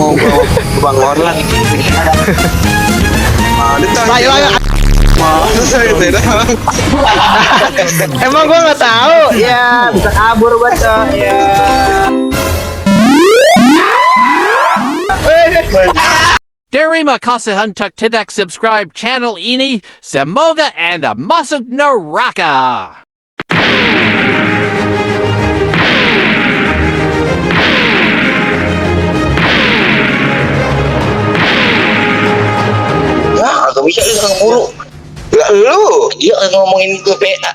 mau bawa Bang Orlan. Ayo. Emang gua nggak tahu. Ya, bisa kabur baca. Ya. Terima kasih untuk tidak subscribe channel ini. Semoga Anda masuk neraka. Gak bisa lu mulu. Gak lu. Iya ngomongin gue PA.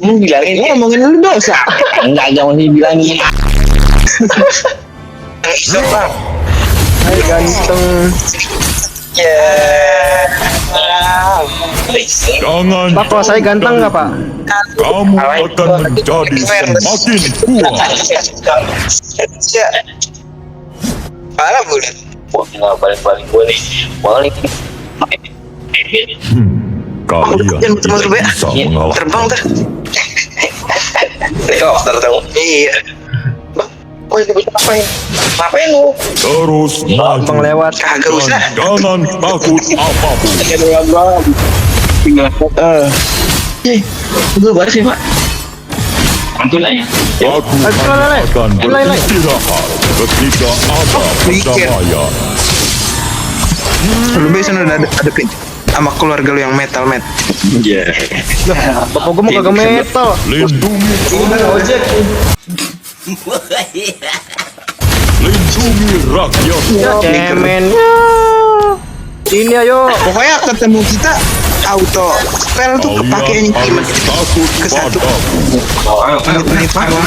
Bilangin Ini ngomongin lu dosa. enggak jangan dibilangin. Iseng bang. Hai ganteng. Ya. Jangan Pak, kalau saya ganteng nggak Pak? kamu akan menjadi semakin kuat. Ya. Parah bulan. Wah nggak balik gue nih. Balik. Kalian tidak bisa mengalahkan. Terbang dah. Helikopter dong. Iya. Oh ini bisa ngapain? Ngapain lu? Terus Bang maju lewat. Kagak usah. dan jangan takut apapun. Gue baru sih pak. Mantul aja. Aku Lele. akan Lele. beristirahat ketika ada perdamaian. Lu biasa udah adepin sama keluarga lu yang metal met. Bapak gua mau kagak metal. Lindungi Ojek. lindungi rakyat. Cemen. Ini ayo. Pokoknya ketemu kita auto spell tuh kepake Kalian ini gimana? harus takut Ke satu. padaku. Menit parah.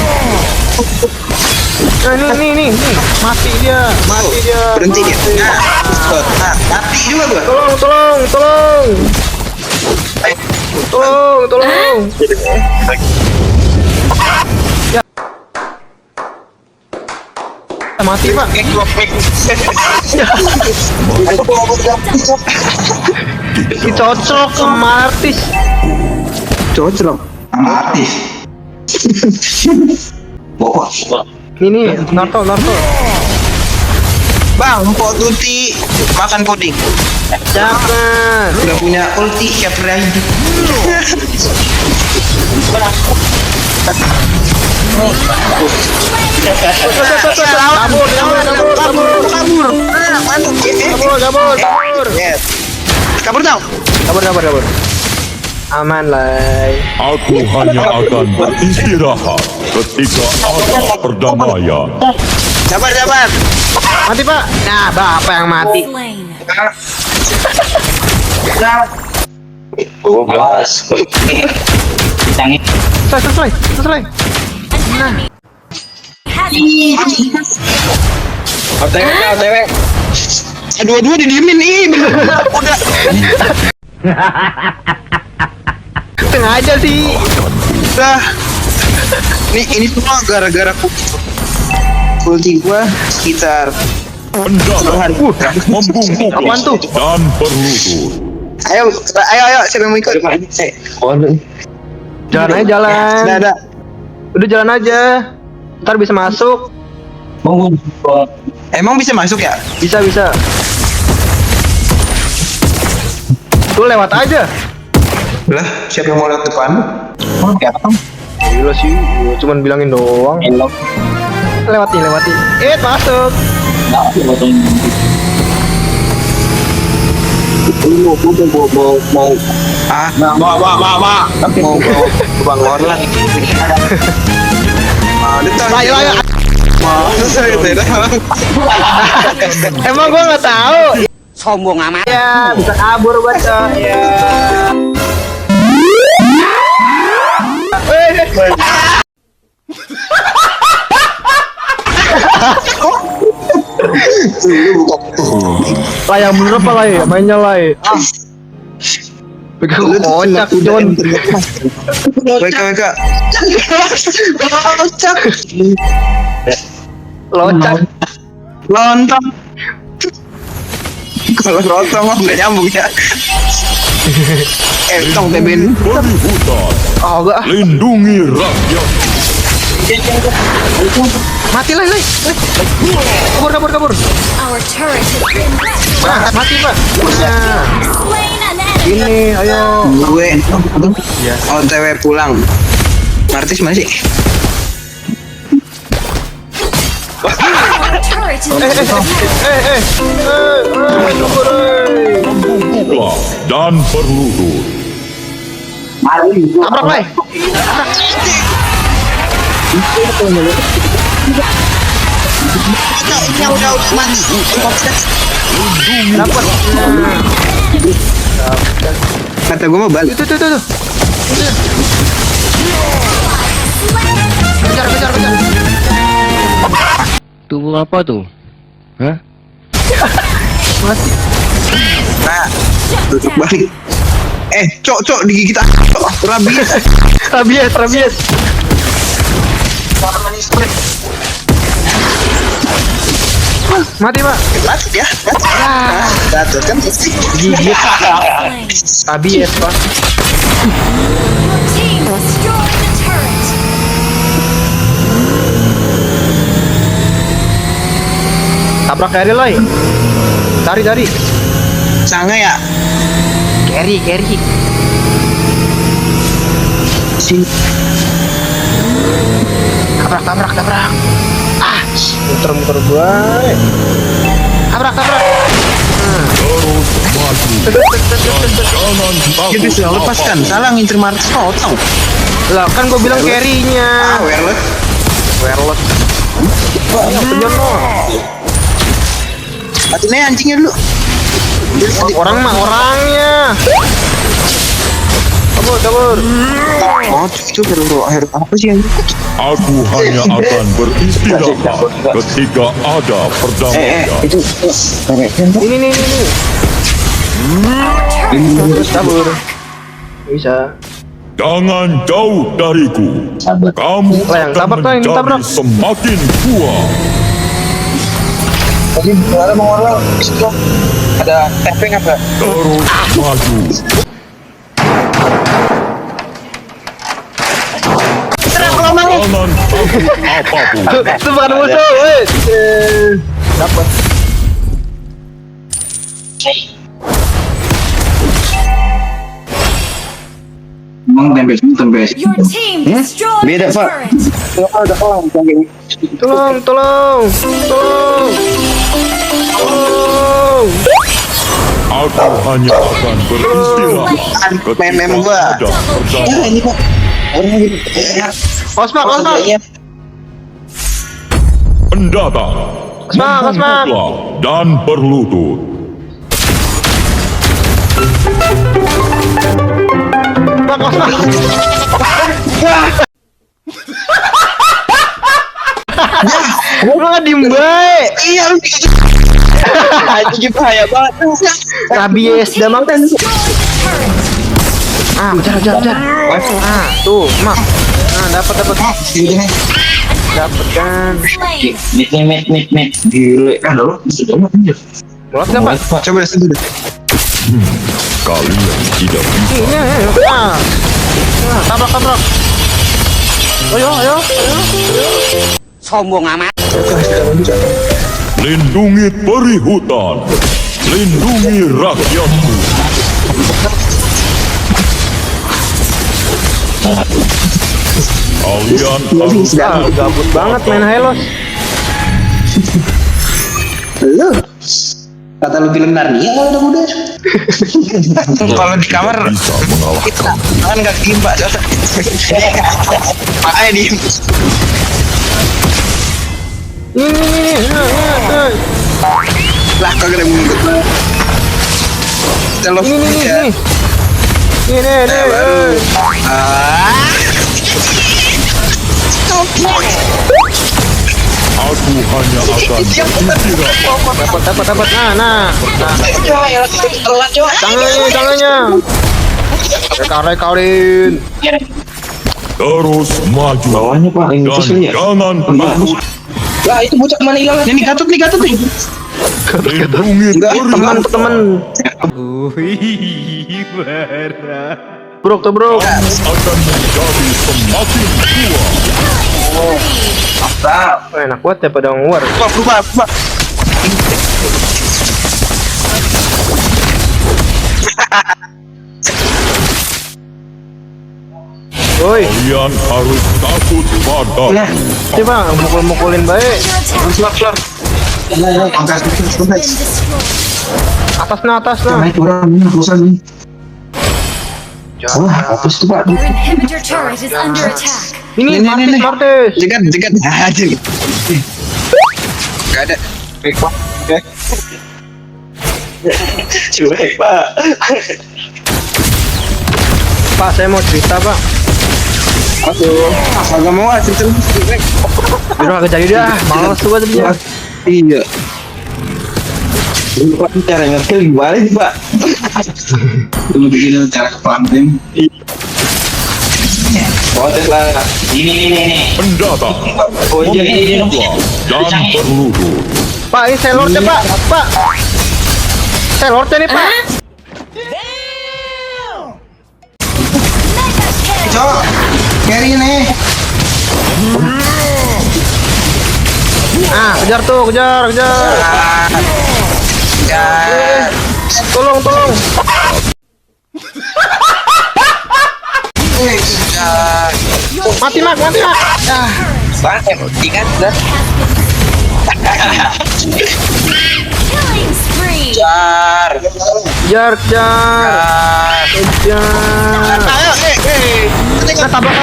Nih. Mati dia. Berhenti dia. Nah, mati juga gua. Tolong. Ya. Mati Pak. Dicocok ke Martis. Cocok. Artis. Ini Naruto. Bang, Mpok Tuti makan puding. Jangan. Udah punya ulti siap lagi. Kabur. Yes. Kabur dong. Kabur. Aman lah. Aku hanya akan beristirahat ketika ada perdamaian. Sabar. Mati Pak. Nah, Bapak yang mati. Gue belas. Tangi. Selesai. OTW. Dua-dua didiemin udah. Sengaja sih. Udah. Ini semua gara-gara ulti gua sekitar Pendarat membungkuk Apaan tuh? dan berlutut. Ayo siapa yang mau ikut? Jalan. Ada. Udah jalan aja. Ntar bisa masuk. Emang bisa masuk ya? Bisa. Lu lewat aja. Lah, siapa yang mau lewat depan? Gila sih, gua cuman bilangin doang. Lewati. Masuk. Mau. Mau bawa Bang Orlan. Ayo. Emang gua nggak tahu. Sombong amat. Ya, bisa kabur baca. Ya. Lah yang bener apa lah ya? Mainnya lah ya. Pegang kocak John. WK. Locak. Lontong. Kalau lontong mah nggak nyambung ya. Tong tebin. Beri hutan, Oh enggak. lindungi rakyat. Mati lah, kabur. Our turret has been Mati Pak. Nah, slain an enemy. ini ayo. Gue OTW pulang. Martis masih. Our turret is Membungkuklah dan berlutut. Tabrak, Bay. Ini udah mati. Dapat. Kata gue mau balik. Tuh. Kejar. Tuh apa tuh? Hah? Mati. Nah, tutup balik. Cok digigit Rabies. Mati Pak. Mati ya. Jatuh kan pasti. Gigit. Rabies Pak. team destroyed the turret. Tabrak carry loy. Cari. Sangat ya. Carry. Si Tabrak. Muter gua. Tabrak. Terus maju. Jangan dia takut. bisa lepaskan. Salah ngincer Martis potong. Lah kan gua bilang carry-nya. Wireless. Ayo penyono. Matiin aja anjingnya dulu. Orang mah orangnya. Kabur. Oh, itu baru akhir apa sih anjing? Aku hanya akan beristirahat ketika ada perdamaian. Itu Ini. Terus kabur. Bisa. Jangan jauh dariku. Kamu Yang akan tabrak, Toy, ini menjadi tabrak. semakin kuat. Tadi ada mengorong. Ada tapping apa? Terus maju. Jangan takut apapun. Teman musuh, weh. Dapat. Tembes. Your team destroyed Beda, the Pak. turret. Tolong. Aku hanya akan beristirahat ketika gua. ada perdamaian. Ini Pak. Orangnya gitu. Osmak. Pendatang, Osmak. membungkuklah dan berlutut. Osmak. Gua diem bae. Iya lu anjing bahaya banget. Rabies dah makan. Destroyed the turret. Kejar. Tuh, mak. Dapat kan. Slain. Gile kan lu. Mulut enggak, Pak? Coba sentuh deh. Kalian tidak bisa. Ini. Tabrak. Ayo. Lindungi peri hutan. Lindungi rakyatku. Kalian harus Gabut banget main Helos. Lu kata lu film Narnia kalau udah muda. Kalau di kamar bisa mengalahkan. kita kan nggak diem Pak. Makanya diem. Lah kagak ada mulut. Telepon ya. Ini. Aku hanya akan beristirahat. Dapat. Nah. Tangannya. Rekarin. Terus maju. Bawahnya Pak, yang Dan kecil ya. jangan takut. Lah itu bocah kemana hilang? Ini gatut nih. Lindungi peri Teman. hutan. Bro. Akan menjadi semakin kuat. Enak banget ya pada war. Berubah. Woi, Kalian harus takut pada coba mukul-mukulin baik. Keluar. Atasnya. Naik orang ini terusan nih. Wah, hapus tuh Pak. Your inhibitor turret is under attack. Ini Martis. Jegat. Aja. Gak ada. Baik, Pak. Oke. Cuek, Pak. Pak, saya mau cerita, Pak. Aduh, asal gak mau cerita. Udah agak jadi dah. Males gua jadinya. Iya. Dulu Pak, cara ngerti gimana sih Pak? Dulu bikin cara kepelanting. Oh, lah. Ini. pendatang Oh iya, membuka dan berlutut. Pak, ini saya lordnya, Pak. Pak. Saya lordnya nih, Pak. Cok, carry nih. Ah, kejar. Tolong. Mati mak. Ah, Ingat dah. Killing spree. Jar. kejar. Ayo, Nah, tabrak.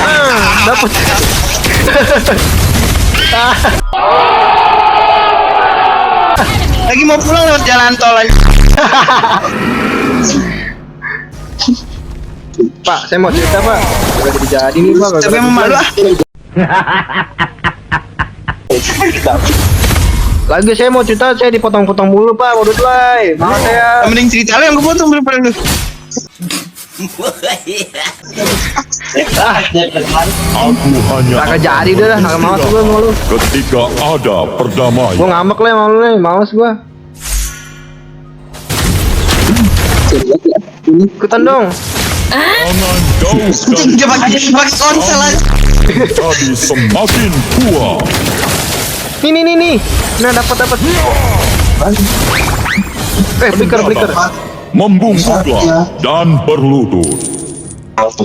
Ah, dapat. Lagi mau pulang lewat jalan tol aja. Pak, saya mau cerita, Pak. Udah jadi nih, Pak. Tapi emang malu ah. Lagi saya mau cerita, saya dipotong-potong mulu, Pak. Waduh, Lai. Mau saya. Mending cerita lu yang gue potong daripada lu. Aku hanya Kagak jadi dah, kagak mau tuh gua mau lu. ketika ada Gua perdamaian. ngambek lah mau lu nih, males gua. Ikutan dong. Jangan jauhkan Dia pakai konsel aja. tadi semakin kuat. Nih. Nah, dapat. Flicker. Membuka dan berlutut.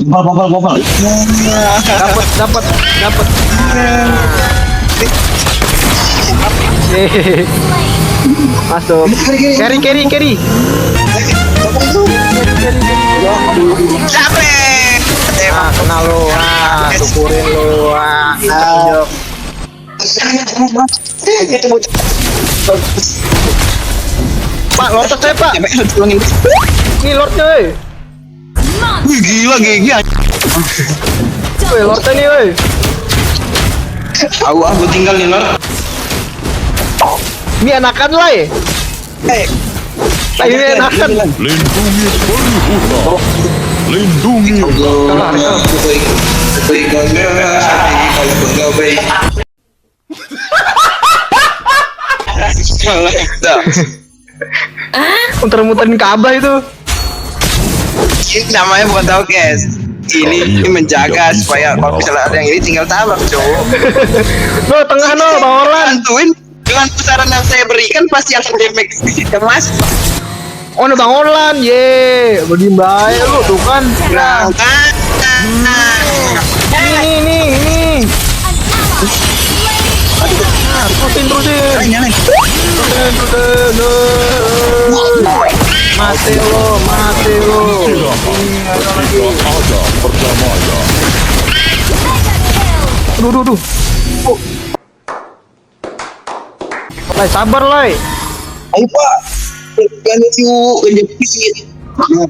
Bal. Dapat. Masuk. Carry. Capek. Ah, kena lu. Ah, syukurin lu. Ah, Pak, lortos saya, Pak. Ini lordnya, woi. Wih, gila GG aja. Woi, lordnya nih, woi. Aku tinggal nih, Lord. Ini enakan lah ya. Ini enakan. Lindungi berhuta. Lindungi Muter-muterin Ka'bah itu. Ini namanya bukan tahu guys. Ini menjaga supaya kalau misalnya ada yang ini tinggal tabrak cowok. No, tengah no, Bang Orlan. Bantuin dengan besaran yang saya berikan pasti akan damage mas. Oh, no, Bang Orlan. Ye, berdiem baik lu tuh kan. Nah, Ini. Terusin. nyalain. Mati lo. ketika ada perdamaian. Duh. Lai, sabar, Lai. Ayo Pak,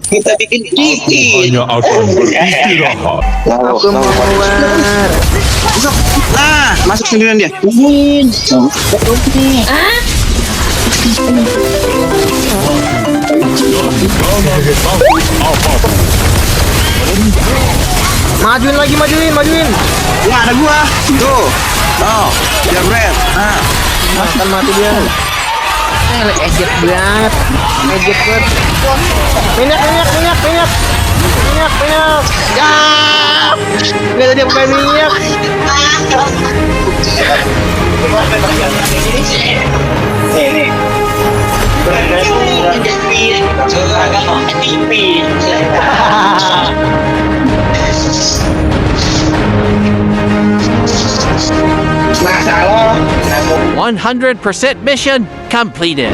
kita bikin Aku gigi. hanya akan beristirahat. Aku mau keluar. Nah, masuk sendirian dia. Jangan takut apapun. Majuin. Nggak ada gua. Tuh. Oh, jabret. Nah, Kan mati dia. Ejet banget. Minyak. Minyak. Ya. Nggak jadi bukan minyak. Ini. Masalah. 100% mission completed.